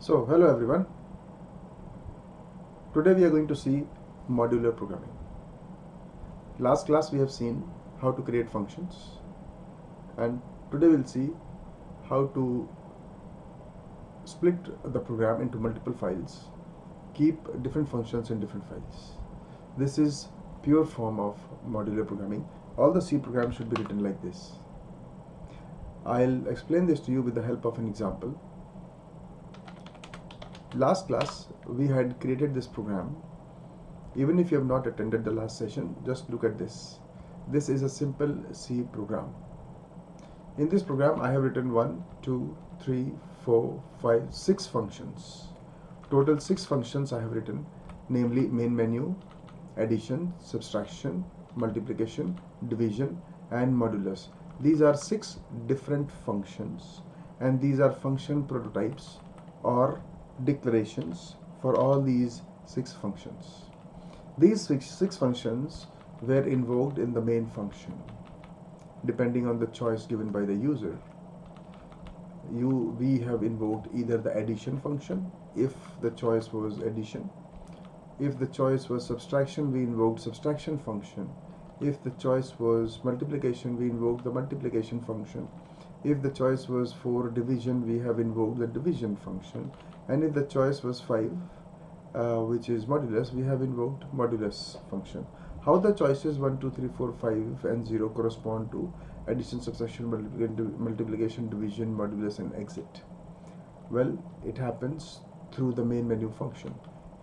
So, hello everyone. Today we are going to see modular programming. Last class we have seen how to create functions, and today we'll see how to split the program into multiple files, keep different functions in different files. This is pure form of modular programming. All the C programs should be written like this. I'll explain this to you with the help of an example. Last class we had created this program. Even if you have not attended the last session, just look at this. This is a simple C program. In this program I have written 1, 2, 3, 4, 5, 6 functions. Total 6 functions I have written, namely main menu, addition, subtraction, multiplication, division and modulus. These are 6 different functions, and these are function prototypes or declarations for all these 6 functions. These six functions were invoked in the main function depending on the choice given by the user. We have invoked either the addition function if the choice was addition. If the choice was subtraction, we invoked subtraction function. If the choice was multiplication, we invoked the multiplication function. If the choice was for division, we have invoked the division function. And if the choice was 5, which is modulus, we have invoked modulus function. How the choices 1, 2, 3, 4, 5 and 0 correspond to addition, subtraction, multiplication, division, modulus and exit? Well, it happens through the main menu function.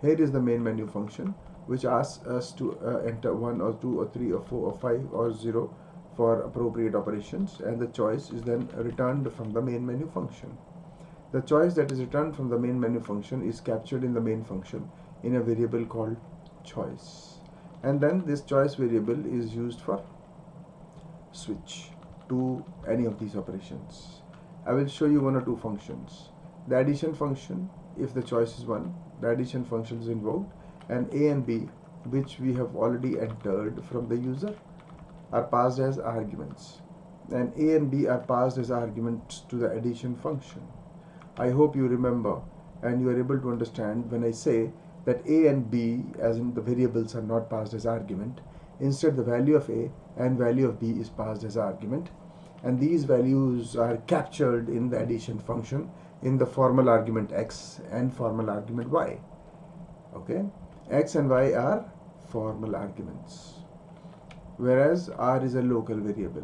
Here is the main menu function, which asks us to enter 1 or 2 or 3 or 4 or 5 or 0 for appropriate operations, and the choice is then returned from the main menu function. The choice that is returned from the main menu function is captured in the main function in a variable called choice, and then this choice variable is used for switch to any of these operations. I will show you 1 or 2 functions. The addition function, if the choice is 1, the addition function is invoked, and A and B, which we have already entered from the user, are passed as arguments, and A and B are passed as arguments to the addition function. I hope you remember and you are able to understand when I say that A and B, as in the variables, are not passed as argument. Instead, the value of A and value of B is passed as argument, and these values are captured in the addition function in the formal argument x and formal argument y. Okay, x and y are formal arguments, whereas r is a local variable.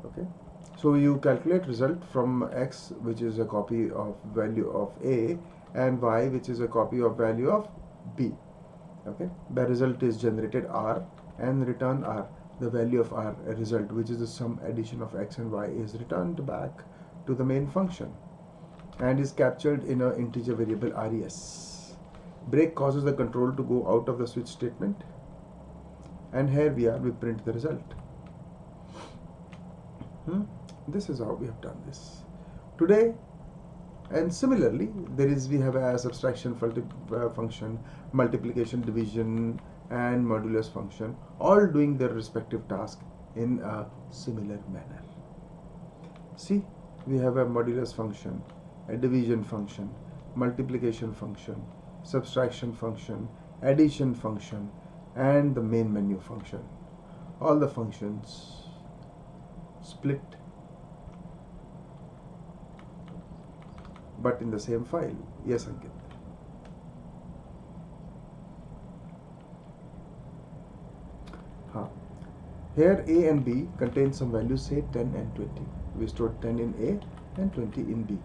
Okay, so you calculate result from x, which is a copy of value of A, and y, which is a copy of value of B. Okay, the result is generated r, and return r, the value of r result, which is the sum addition of x and y, is returned back to the main function and is captured in an integer variable res. Break causes the control to go out of the switch statement, and here we print the result. This is how we have done this today. And similarly, we have a subtraction function, multiplication, division and modulus function, all doing their respective task in a similar manner. See, we have a modulus function, a division function, multiplication function, subtraction function, addition function and the main menu function. All the functions split, but in the same file. Yes, Ankit. Here A and B contain some values, say 10 and 20. We stored 10 in A and 20 in B.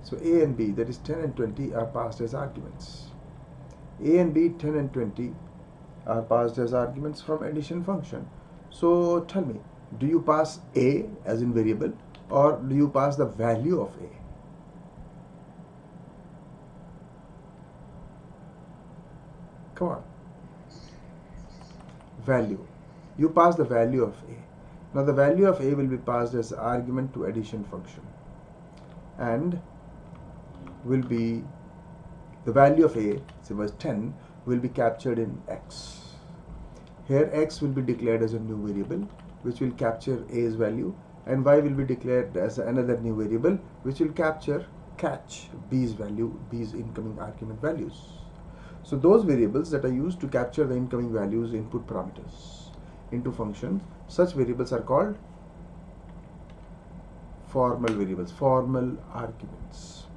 So A and B, that is 10 and 20, are passed as arguments. A and B, 10 and 20, are passed as arguments from addition function. So tell me, do you pass A as in variable, or do you pass the value of A? Come on. Value. You pass the value of A. Now the value of A will be passed as argument to addition function, and will be the value of A, say was 10, will be captured in x. Here x will be declared as a new variable which will capture A's value, and y will be declared as another new variable which will capture catch B's incoming argument values. So those variables that are used to capture the incoming values input parameters into functions, such variables are called formal variables, formal arguments,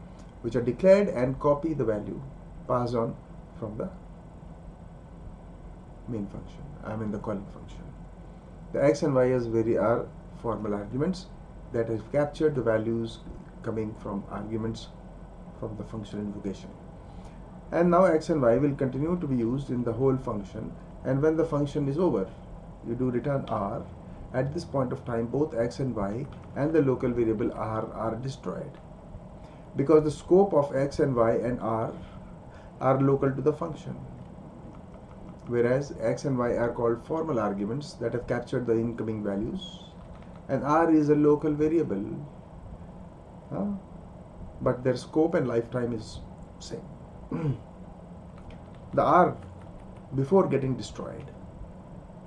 which are declared and copy the value passed on from the main function, the calling function. The x and y are formal arguments that have captured the values coming from arguments from the function invocation. And now x and y will continue to be used in the whole function, and when the function is over, you do return r. At this point of time, both x and y and the local variable r are destroyed, because the scope of x and y and r are local to the function, whereas x and y are called formal arguments that have captured the incoming values, and r is a local variable, but their scope and lifetime is same. The r, before getting destroyed,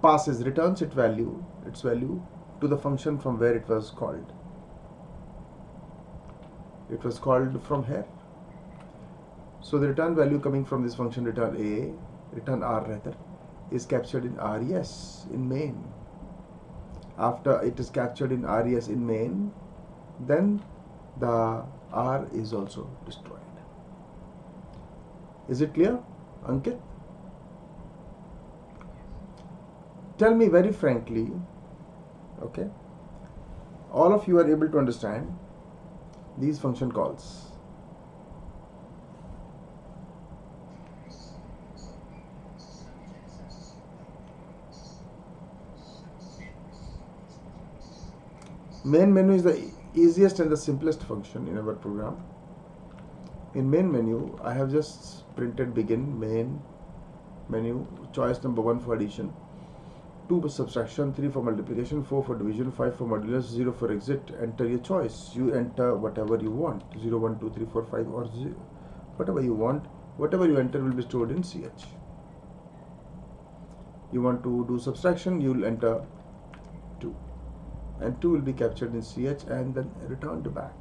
returns its value to the function from where it was called. It was called from here. So the return value coming from this function, return r rather, is captured in res in main. After it is captured in res in main, then the r is also destroyed. Is it clear, Ankit? Tell me very frankly, okay, all of you are able to understand these function calls. Main menu is the easiest and the simplest function in our program. In main menu, I have just printed begin, main menu, choice number 1 for addition, 2 for subtraction, 3 for multiplication, 4 for division, 5 for modulus, 0 for exit. Enter your choice. You enter whatever you want, 0, 1, 2, 3, 4, 5 or 0, whatever you want. Whatever you enter will be stored in CH. You want to do subtraction, you will enter 2, and 2 will be captured in CH and then returned back.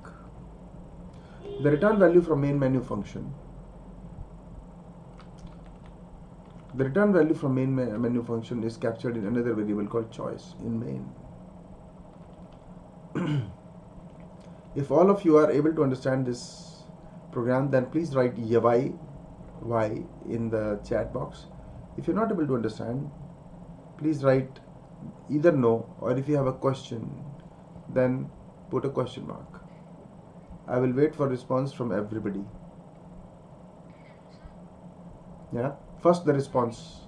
The return value from main menu function, is captured in another variable called choice in main. If all of you are able to understand this program, then please write y in the chat box. If you're not able to understand, please write either no, or if you have a question, then put a question mark. I will wait for response from everybody. Yeah, first response.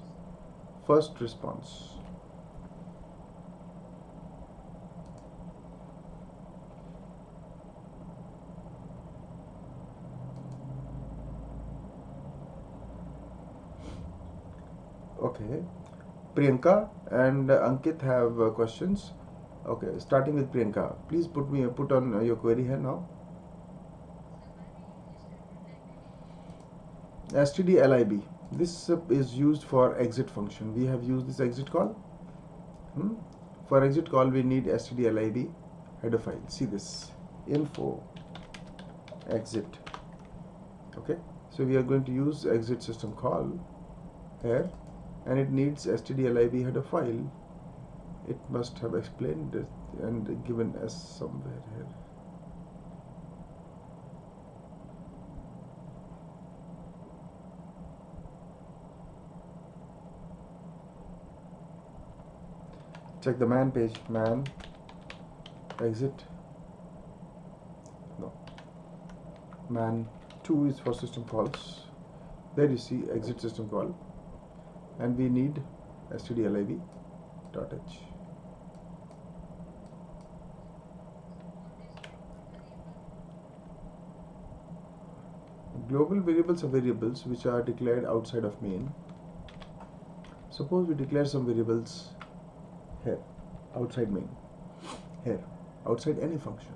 Okay, Priyanka and Ankit have questions. Okay, starting with Priyanka. Please put on your query here now. stdlib. This is used for exit function. We have used this exit call. For exit call, we need stdlib header file. See this, info exit. Okay, so we are going to use exit system call here, and it needs stdlib header file. It must have explained it and given us somewhere here. Check the man page, man, exit, no, man 2 is for system calls. There you see exit system call, and we need stdlib.h. Global variables are variables which are declared outside of main. Suppose we declare some variables here, outside main, here, outside any function.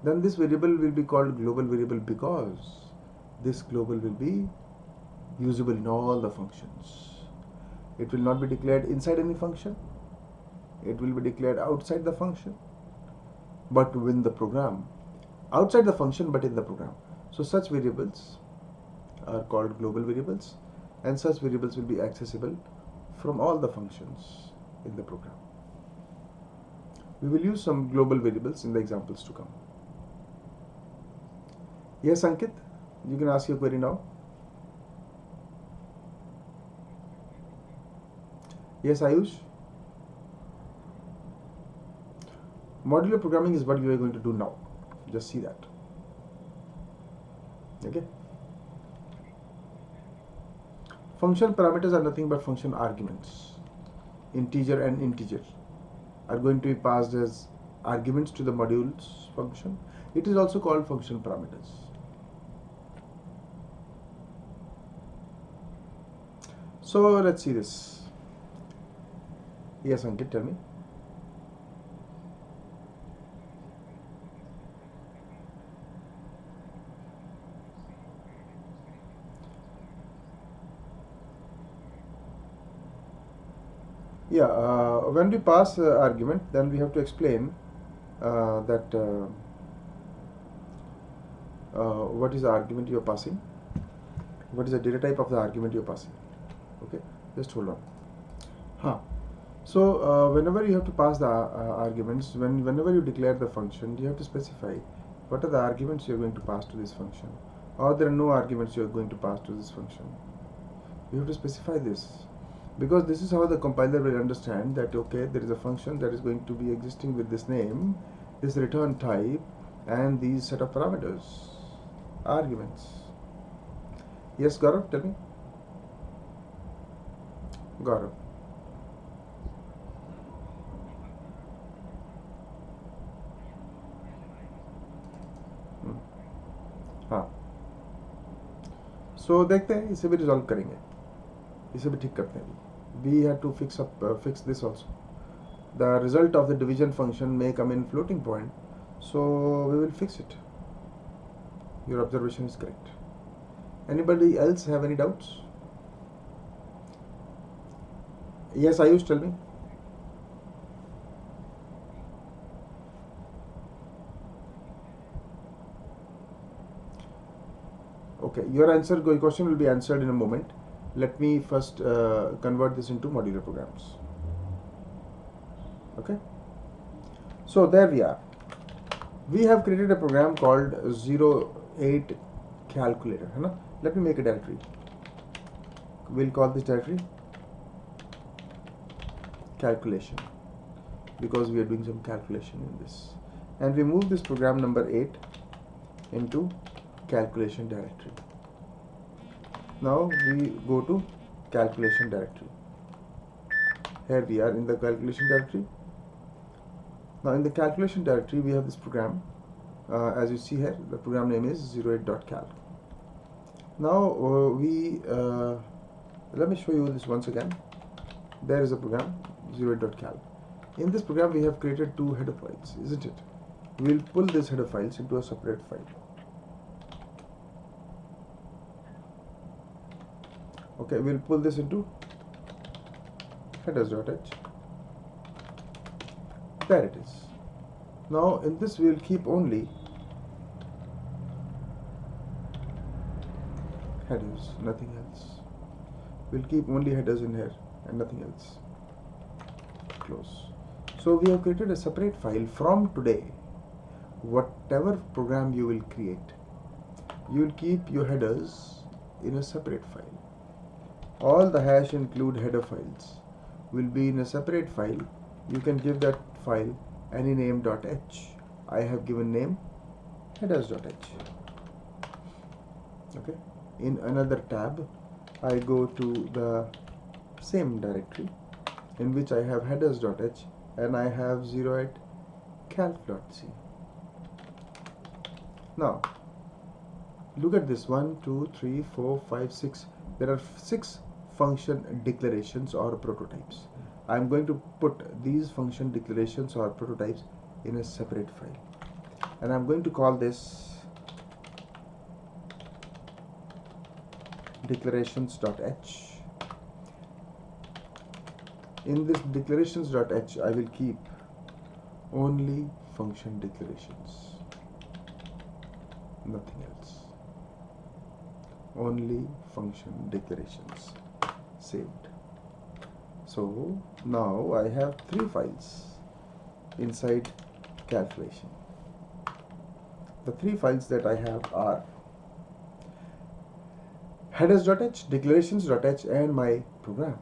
Then this variable will be called global variable, because this global will be usable in all the functions. It will not be declared inside any function. It will be declared outside the function. But when the program outside the function but in the program. So such variables are called global variables, and such variables will be accessible from all the functions in the program. We will use some global variables in the examples to come. Yes, Ankit, you can ask your query now. Yes, Ayush. Modular programming is what we are going to do now. Just see that. Okay. Function parameters are nothing but function arguments. Integer and integer are going to be passed as arguments to the module's function. It is also called function parameters. So let's see this. Yes, Ankit, tell me. Yeah, when we pass argument, then we have to explain that what is the argument you are passing, what is the data type of the argument you are passing. Okay, just hold on. So whenever you have to pass the arguments, whenever you declare the function, you have to specify what are the arguments you are going to pass to this function, or there are no arguments you are going to pass to this function. You have to specify this, because this is how the compiler will understand that okay, there is a function that is going to be existing with this name, this return type, and these set of parameters, arguments. Yes, Gaurav, tell me. Gaurav. हाँ, so देखते हैं इसे भी resolve करेंगे, इसे भी ठीक करते हैं. We have to fix this also. The result of the division function may come in floating point, so we will fix it. Your observation is correct. Anybody else have any doubts? Yes, Ayush, tell me. Okay, your question will be answered in a moment. Let me first convert this into modular programs. Okay, so there we are. We have created a program called 08 calculator. Let me make a directory. We'll call this directory calculation, because we are doing some calculation in this, and we move this program number 8 into calculation directory. Now we go to calculation directory. Here we are in the calculation directory. Now in the calculation directory we have this program. As you see here, the program name is 08.calc. Now let me show you this once again. There is a program 08.calc. In this program we have created two header files, isn't it? We'll pull these header files into a separate file. Okay, we'll pull this into headers.h. There it is. Now in this we will keep only headers, nothing else. We'll keep only headers in here and nothing else. Close. So we have created a separate file. From today, whatever program you will create, you will keep your headers in a separate file. All the hash include header files will be in a separate file. You can give that file any name .h. I have given name headers.h. Okay. In another tab, I go to the same directory in which I have headers.h and I have 08 calc.c. Now look at this, 1, 2, 3, 4, 5, 6. There are 6 function declarations or prototypes. I am going to put these function declarations or prototypes in a separate file, and I am going to call this declarations.h. In this declarations.h I will keep only function declarations. nothing else. Only function declarations. Saved. So now I have 3 files inside calculation. The 3 files that I have are headers.h, declarations.h, and my program.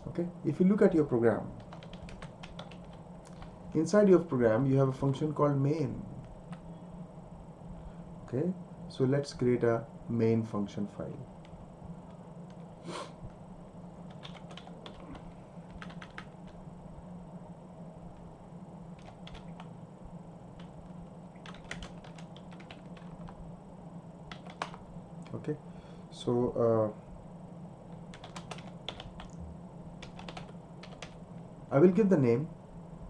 Okay, if you look at your program, inside your program you have a function called main. Okay, so let's create a main function file. Okay, so I will give the name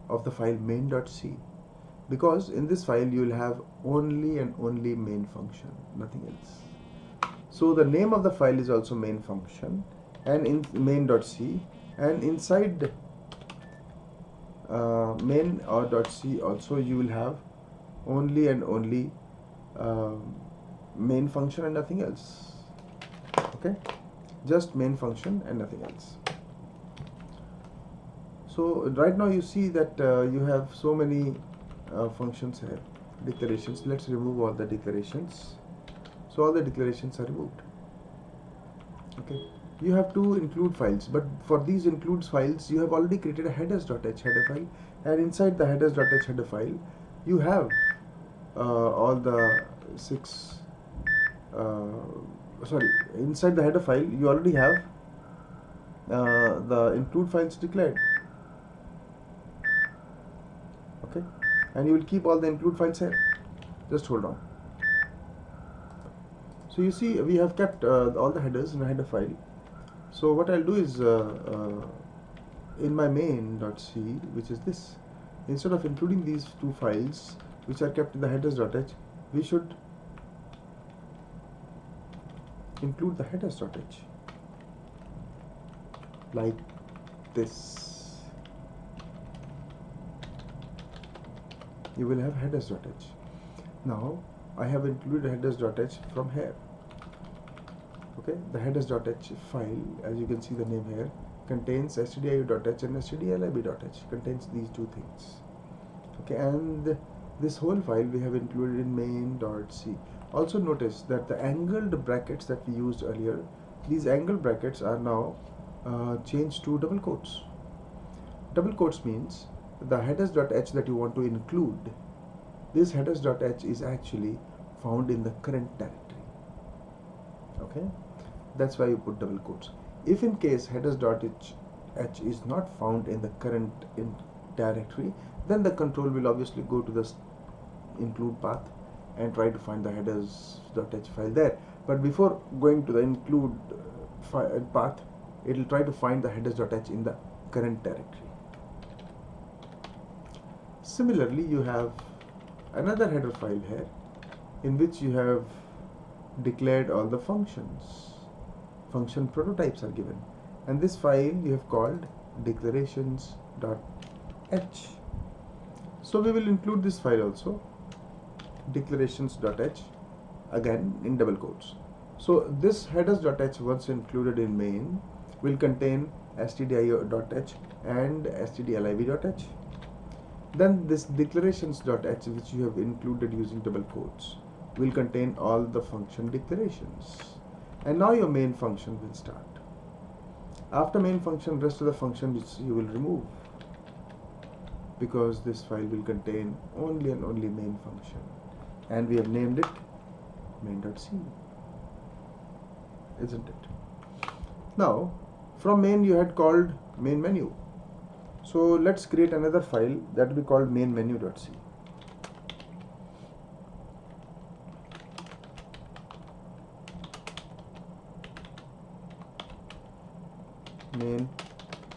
of the file main.c, because in this file you will have only and only main function, nothing else. So the name of the file is also main function, and in main.c, and inside main or .c also you will have only and only main function and nothing else. Okay, just main function and nothing else. So right now you see that you have so many functions here, declarations. Let's remove all the declarations. So all the declarations are removed. Okay, you have to include files, but for these includes files you have already created a headers.h header file, and inside the headers.h header file you have all the 6 inside the header file you already have the include files declared. Okay, and you will keep all the include files here. Just hold on. So you see we have kept all the headers in a header file. So what I'll do is in my main.c, which is this, instead of including these 2 files which are kept in the headers.h, we should include the headers.h like this. You will have headers.h. Now I have included headers.h from here. Okay, the headers.h file, as you can see the name here, contains stdio.h and stdlib.h, contains these 2 things. Okay, and this whole file we have included in main.c. Also notice that the angled brackets that we used earlier, these angled brackets are now changed to double quotes. Double quotes means the headers.h that you want to include, this headers.h is actually found in the current directory. Okay, that's why you put double quotes. If in case headers.h is not found in the current directory, then the control will obviously go to the include path and try to find the headers.h file there. But before going to the include path, it will try to find the headers.h in the current directory. Similarly, you have another header file here in which you have declared all the functions. Function prototypes are given, and this file you have called declarations.h. So we will include this file also, declarations.h, again in double quotes. So this headers.h, once included in main, will contain stdio.h and stdlib.h. Then this declarations.h, which you have included using double quotes, will contain all the function declarations. And now your main function will start. After main function, rest of the functions you will remove, because this file will contain only and only main function, and we have named it main.c, isn't it? Now from main you had called main menu, so let's create another file that will be called main menu.c. main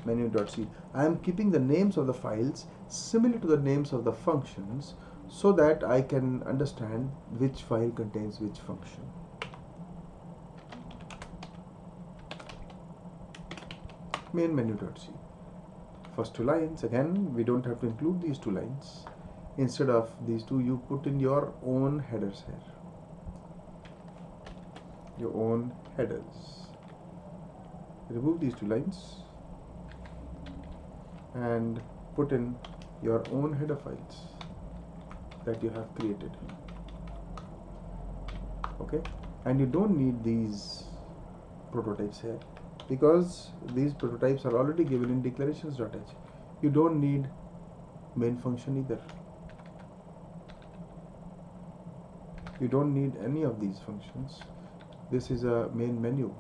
menu.c. I am keeping the names of the files similar to the names of the functions so that I can understand which file contains which function. Main menu.c. First 2 lines, again we don't have to include these 2 lines. instead of these two, you put in your own headers here, your own headers. Remove these two lines and put in your own header files that you have created. Okay, and you don't need these prototypes here because these prototypes are already given in declarations.h. You don't need main function either. You don't need any of these functions. This is a main menu,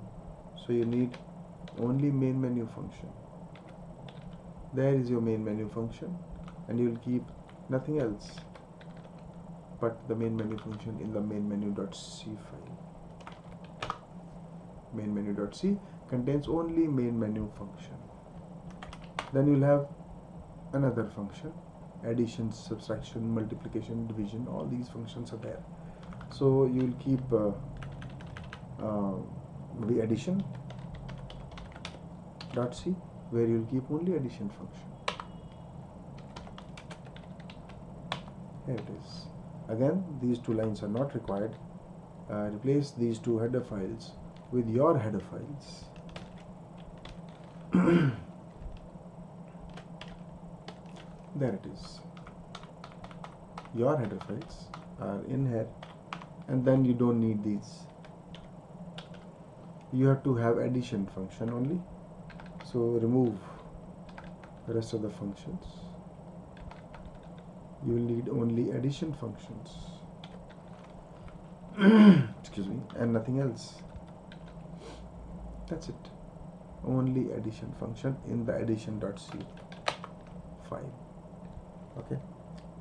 so you need only main menu function. There is your main menu function, and you will keep nothing else but the main menu function in the main menu.c file. Main menu.c contains only main menu function. Then you'll have another function, addition, subtraction, multiplication, division. All these functions are there. So you will keep the addition.c, where you will keep only addition function. Here it is. Again, these two lines are not required. Replace these two header files with your header files. There it is. Your header files are in here, and then you don't need these. You have to have addition function only. So remove the rest of the functions. You will need only addition functions. Excuse me, and nothing else. That's it. Only addition function in the addition.c file. Okay.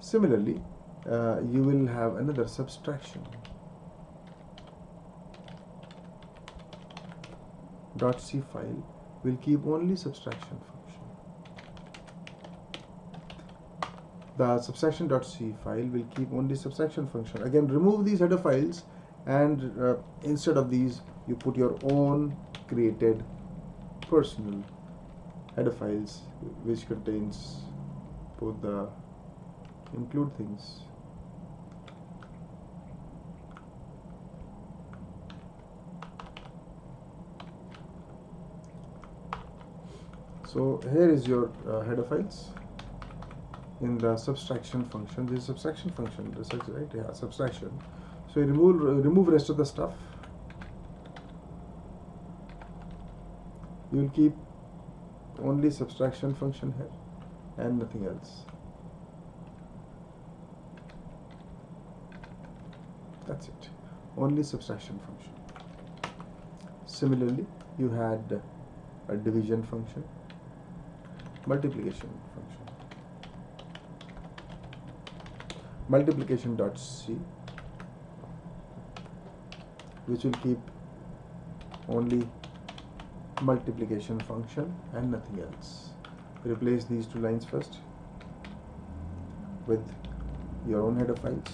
Similarly, you will have another subtraction .c file will keep only subtraction function. The subtraction.c file will keep only subtraction function. Again, remove these header files, and instead of these, you put your own created personal header files, which contains both the include things. So here is your header files in the subtraction function. This is subtraction function, right? Yeah, subtraction. So you remove rest of the stuff. You will keep only subtraction function here and nothing else. That's it. Only subtraction function. Similarly, you had a division function, multiplication function. Multiplication.c, which will keep only multiplication function and nothing else. Replace these two lines first with your own header files.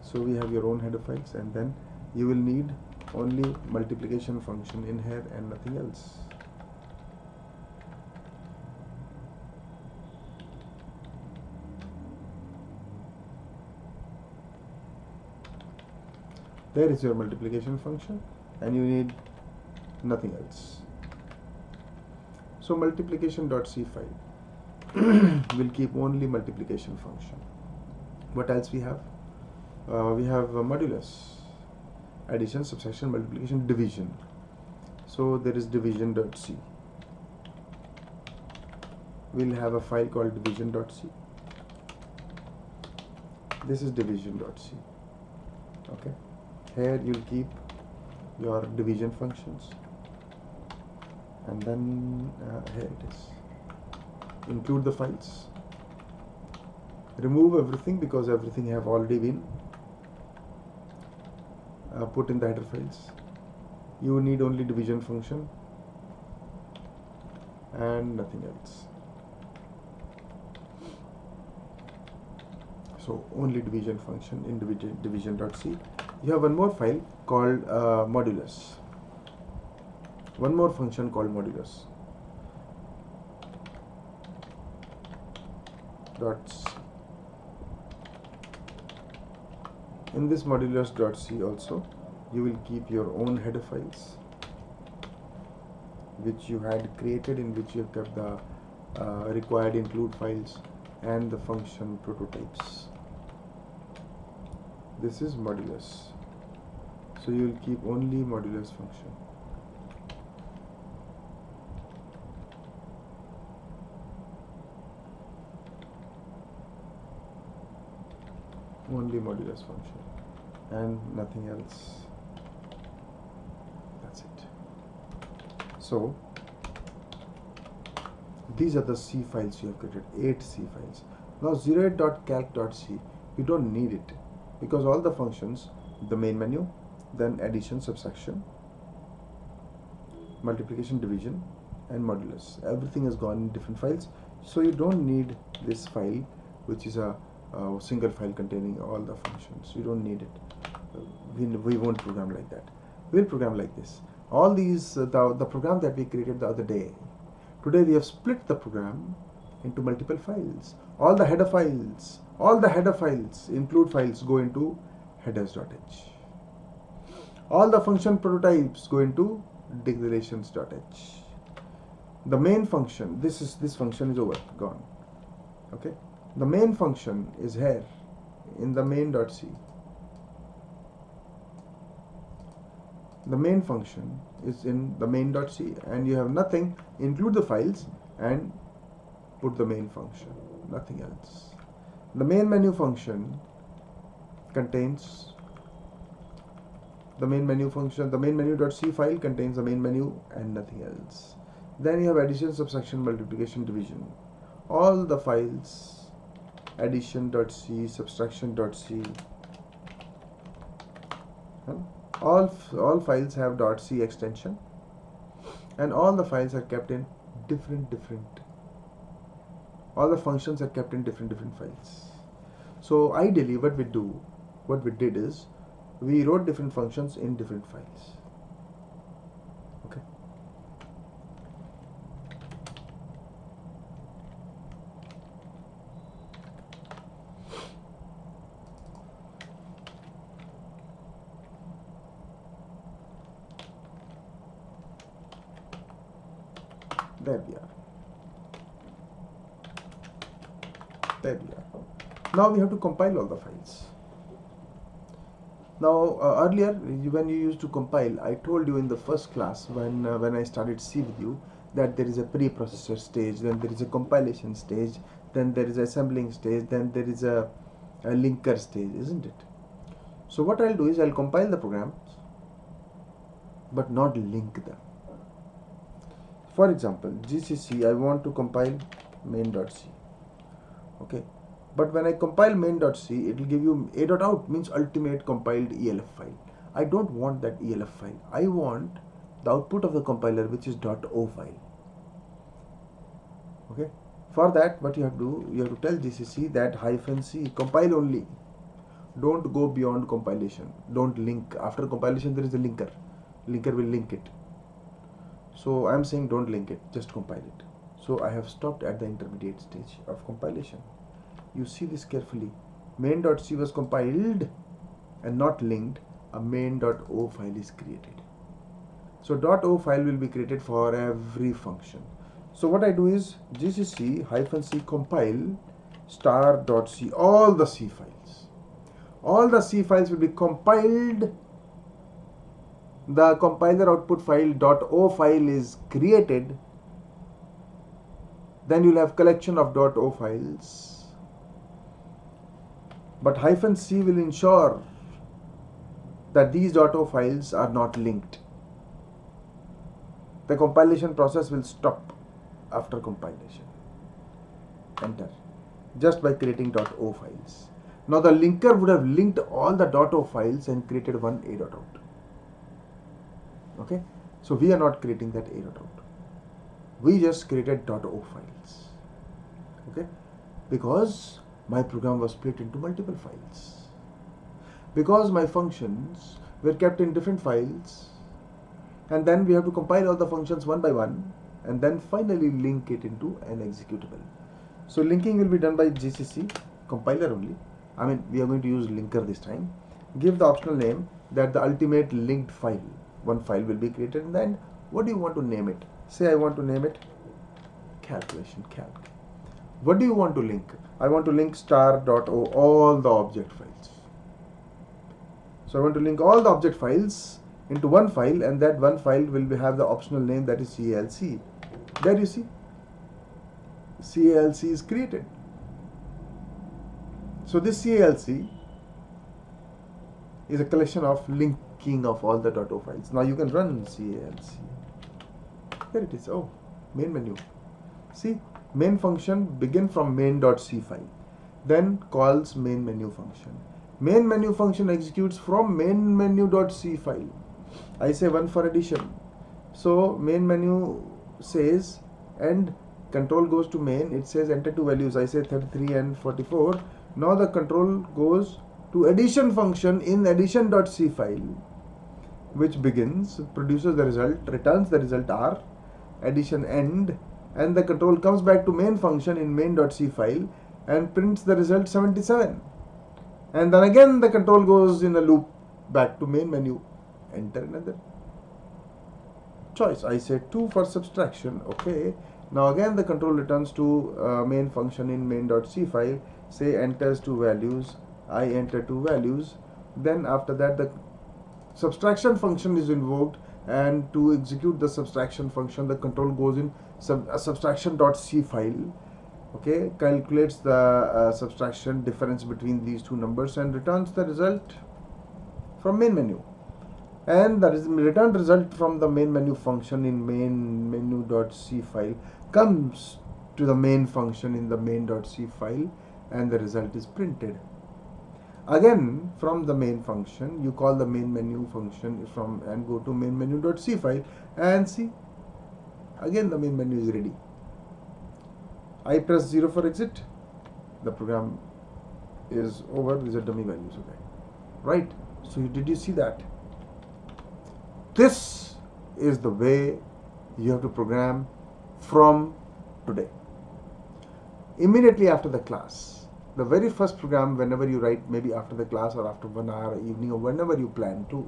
So we have your own header files, and then you will need only multiplication function in here and nothing else. There is your multiplication function, and you need nothing else. So multiplication.c file will keep only multiplication function. What else we have? We have modulus, addition, subtraction, multiplication, division. So there is division.c. We'll have a file called division.c. This is division.c. Okay. Here you'll keep your division functions, and then here it is. Include the files. Remove everything because everything have already been put in the header files. You need only division function and nothing else. So only division function in division.c. You have one more file called modulus. one more function called modulus dots. In this modulus.c also you will keep your own header files which you had created, in which you have kept the required include files and the function prototypes. This is modulus, so you will keep only modulus function. Only modulus function and nothing else. That's it. So these are the C files you have created, 8 C files. Now 08.calc.c, you don't need it because all the functions, the main menu, then addition, subtraction, multiplication, division and modulus, everything has gone in different files, so you don't need this file which is a single file containing all the functions. You don't need it. We won't program like that. We'll program like this. All these the program that we created the other day, today we have split the program into multiple files. All the header files include files go into headers.h. All the function prototypes go into declarations.h. The main function, this function is over, gone. Okay, the main function is here in the main.c. The main function is in the main.c, and you have nothing, include the files and put the main function, nothing else. The main menu function contains the main menu function, the main menu.c file contains the main menu and nothing else. Then you have addition, subtraction, multiplication, division. All the files, addition.c, subtraction.c, all files have .c extension, and all the files are kept in different all the functions are kept in different files. So ideally what we did is we wrote different functions in different files. Okay, there we are. Now we have to compile all the files. Now earlier when you used to compile, I told you in the first class when I started C with you that there is a pre-processor stage, then there is a compilation stage, then there is assembling stage, then there is a linker stage, isn't it? So what I'll do is I'll compile the programs but not link them. For example, GCC, I want to compile main.c. Okay, but when I compile main.c, it will give you a.out, means ultimate compiled ELF file. I don't want that ELF file. I want the output of the compiler, which is .o file. Okay, for that what you have to do, you have to tell GCC that -c compile only, don't go beyond compilation, don't link. After compilation there is a linker will link it. So I am saying don't link it, just compile it. So I have stopped at the intermediate stage of compilation. You see this carefully. Main.c was compiled and not linked. A main.o file is created. So .o file will be created for every function. So what I do is gcc -c compile star.c, all the C files. All the C files will be compiled. The compiler output file .o file is created. Then you'll have collection of .o files. But -c will ensure that these .o files are not linked. The compilation process will stop after compilation. Enter. Just by creating .o files. Now the linker would have linked all the .o files and created one a.out. Okay, so we are not creating that a.out. We just created .o files. Okay, because my program was split into multiple files. Because my functions were kept in different files, and then we have to compile all the functions one by one, and then finally link it into an executable. So linking will be done by GCC compiler only. I mean, we are going to use linker this time. Give the optional name that the ultimate linked file, one file will be created, and then what do you want to name it? Say I want to name it calculation calc. What do you want to link? I want to link star.o, all the object files. So I want to link all the object files into one file, and that one file will have the optional name that is CALC. There you see, CALC is created. So this CALC is a collection of linking of all the .o files. Now you can run CALC. There it is. Oh, main menu. See, main function begin from main.c file, then calls main menu function. Main menu function executes from main menu.c file. I say 1 for addition. So main menu says, and control goes to main. It says enter two values. I say 33 and 44. Now the control goes to addition function in addition.c file, which begins, produces the result, returns the result R, addition end, and the control comes back to main function in main.c file and prints the result 77. And then again the control goes in a loop back to main menu, enter another choice. I say 2 for subtraction. Okay. Now again the control returns to main function in main.c file, say enters two values, I enter two values. Then after that the subtraction function is invoked, and to execute the subtraction function the control goes in subtraction.c file, okay, calculates the subtraction difference between these two numbers and returns the result from main menu. And the returned result from the main menu function in main menu.c file comes to the main function in the main.c file, and the result is printed. Again, from the main function you call the main menu function from and go to main menu.c file, and see, again the main menu is ready. I press 0 for exit. The program is over. These are dummy values. Okay, right? So did you see that? This is the way you have to program from today. Immediately after the class, the very first program, whenever you write, maybe after the class or after 1 hour, evening, or whenever you plan to,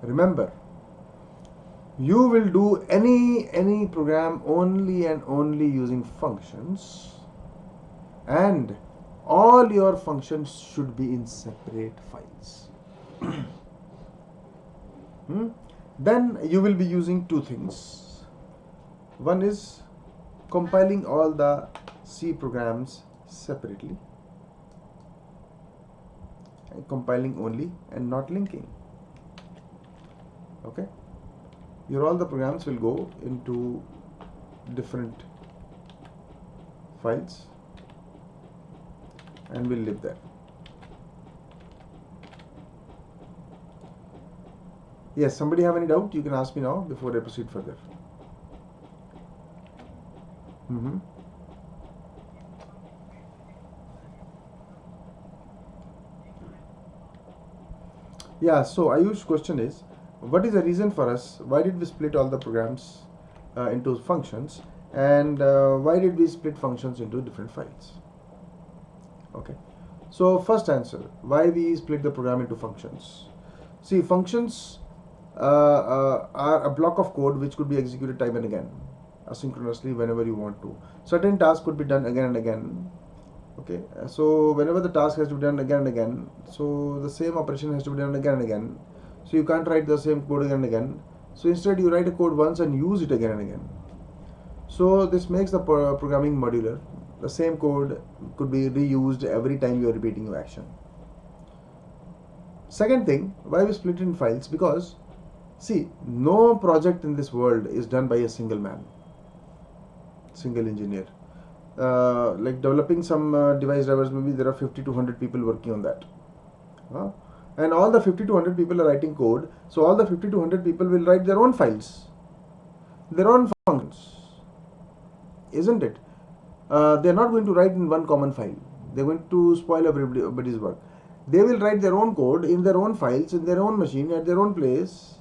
remember, you will do any program only and only using functions, and all your functions should be in separate files. Then you will be using two things. One is compiling all the C programs separately, and compiling only and not linking. Okay, all the programs will go into different files and will live there. Yes, somebody have any doubt? You can ask me now before I proceed further. Yeah, so Ayush's question is, what is the reason for us? Why did we split all the programs into functions, and why did we split functions into different files? Okay, so first answer, why we split the program into functions. See, functions are a block of code which could be executed time and again, asynchronously, whenever you want to. Certain tasks could be done again and again. Okay, so whenever the task has to be done again and again, so the same operation has to be done again and again. So you can't write the same code again and again. So instead you write a code once and use it again and again. So this makes the programming modular. The same code could be reused every time you are repeating your action. Second thing, why we split it in files? Because see, no project in this world is done by a single man, single engineer. Like developing some device drivers, maybe there are 50 to 100 people working on that. And all the 50 to 100 people are writing code. So all the 50 to 100 people will write their own files, their own functions, isn't it? They're not going to write in one common file. They're going to spoil everybody's work. They will write their own code in their own files, in their own machine, at their own place,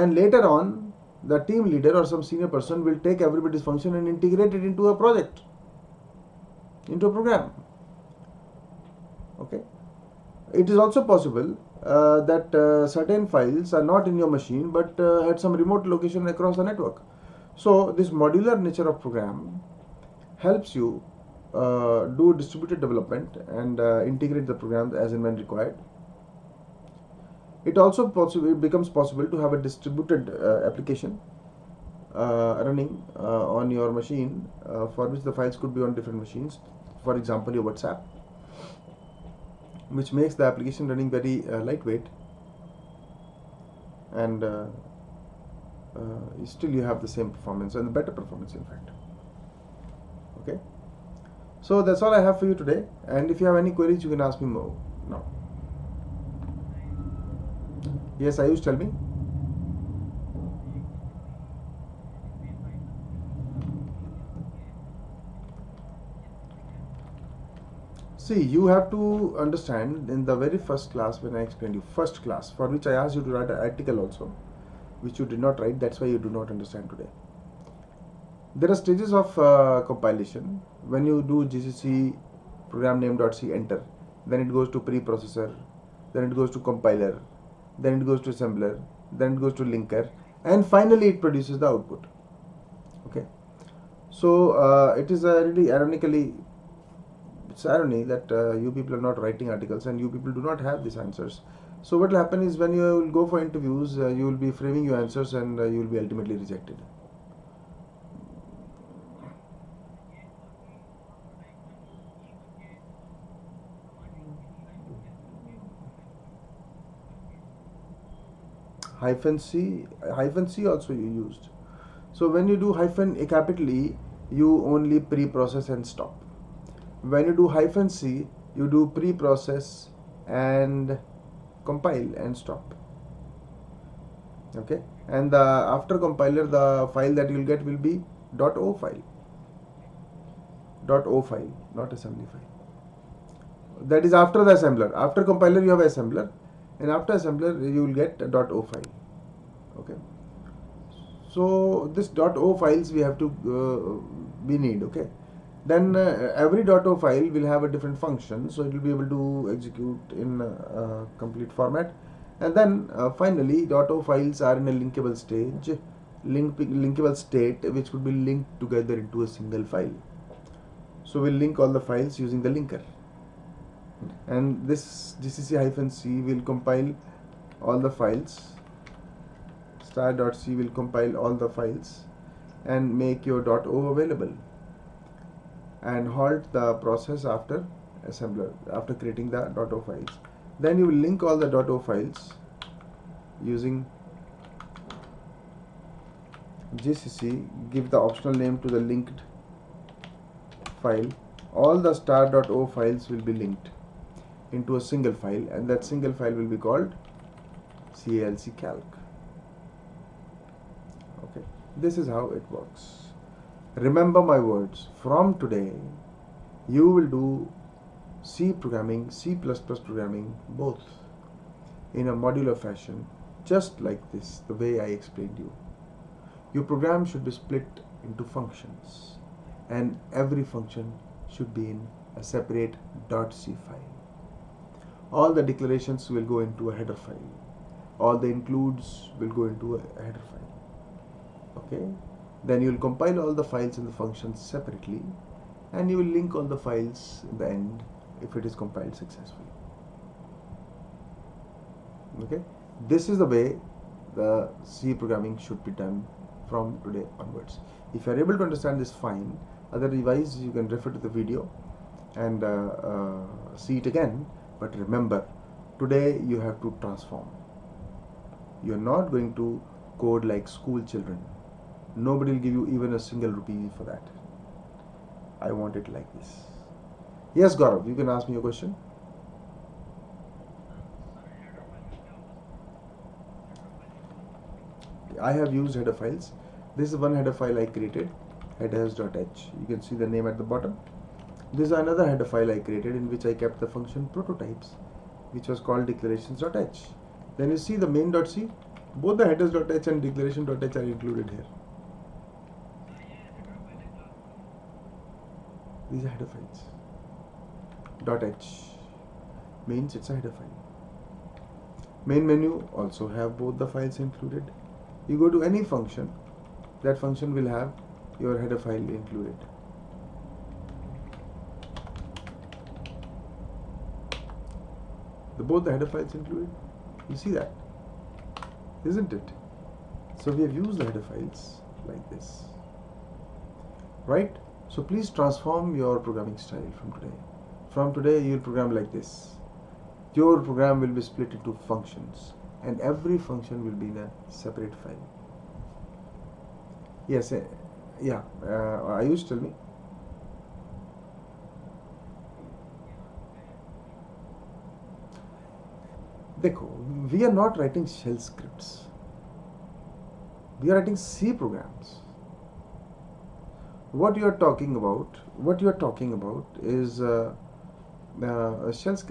and later on the team leader or some senior person will take everybody's function and integrate it into a project, into a program. Okay. It is also possible that certain files are not in your machine but at some remote location across the network. So this modular nature of program helps you do distributed development and integrate the program as and when required. It also becomes possible to have a distributed application running on your machine for which the files could be on different machines. For example, your WhatsApp, which makes the application running very lightweight, and still you have the same performance and better performance in fact. Okay, so that's all I have for you today, and if you have any queries you can ask me more now. Yes, Ayush, tell me. See, you have to understand in the very first class when I explained you, first class, for which I asked you to write an article also, which you did not write, that's why you do not understand today. There are stages of compilation. When you do GCC program name.c enter, then it goes to preprocessor, then it goes to compiler, then it goes to assembler, then it goes to linker, and finally it produces the output. Okay, so it is really ironically, it's irony that you people are not writing articles and you people do not have these answers. So what will happen is when you will go for interviews, you will be framing your answers and you will be ultimately rejected. -C also you used. So when you do -A capital E, you only pre-process and stop. When you do -C, you do pre-process and compile and stop. Okay, and after compiler, the file that you will get will be .o file. .o file, not assembly file. That is after the assembler. After compiler, you have assembler, and after assembler, you will get .o file. Okay. So this .o files we have to we need. Okay. Then every .o file will have a different function, so it will be able to execute in complete format. And then finally, .o files are in a linkable stage, linkable state, which could be linked together into a single file. So we'll link all the files using the linker, and this GCC-C will compile all the files. Star.c will compile all the files and make your .o available, and halt the process after assembler, after creating the .o files. Then you will link all the .o files using GCC, give the optional name to the linked file. All the star.o files will be linked into a single file, and that single file will be called CALC calc. Okay, this is how it works. Remember my words, from today you will do C programming, C++ programming, both in a modular fashion, just like this, the way I explained you. Your program should be split into functions, and every function should be in a separate .c file. All the declarations will go into a header file. All the includes will go into a header file. Okay, then you will compile all the files and the functions separately, and you will link all the files in the end if it is compiled successfully. Okay, this is the way the C programming should be done from today onwards. If you are able to understand this, fine. Otherwise, you can refer to the video and see it again. But remember, today you have to transform. You are not going to code like school children. Nobody will give you even a single rupee for that. I want it like this. Yes, Gaurav, you can ask me a question. I have used header files. This is one header file I created, headers.h. You can see the name at the bottom. This is another header file I created in which I kept the function prototypes, which was called declarations.h. Then you see the main.c. Both the headers.h and declaration.h are included here. These are header files. .h means it's a header file. Main menu also have both the files included. You go to any function, that function will have your header file included. Both the header files included. You see that, isn't it? So we have used the header files like this, right? So please transform your programming style from today. From today you will program like this. Your program will be split into functions and every function will be in a separate file. Yes, yeah, Ayush, tell me. Dekho, we are not writing shell scripts. We are writing C programs. What you are talking about is a shell script.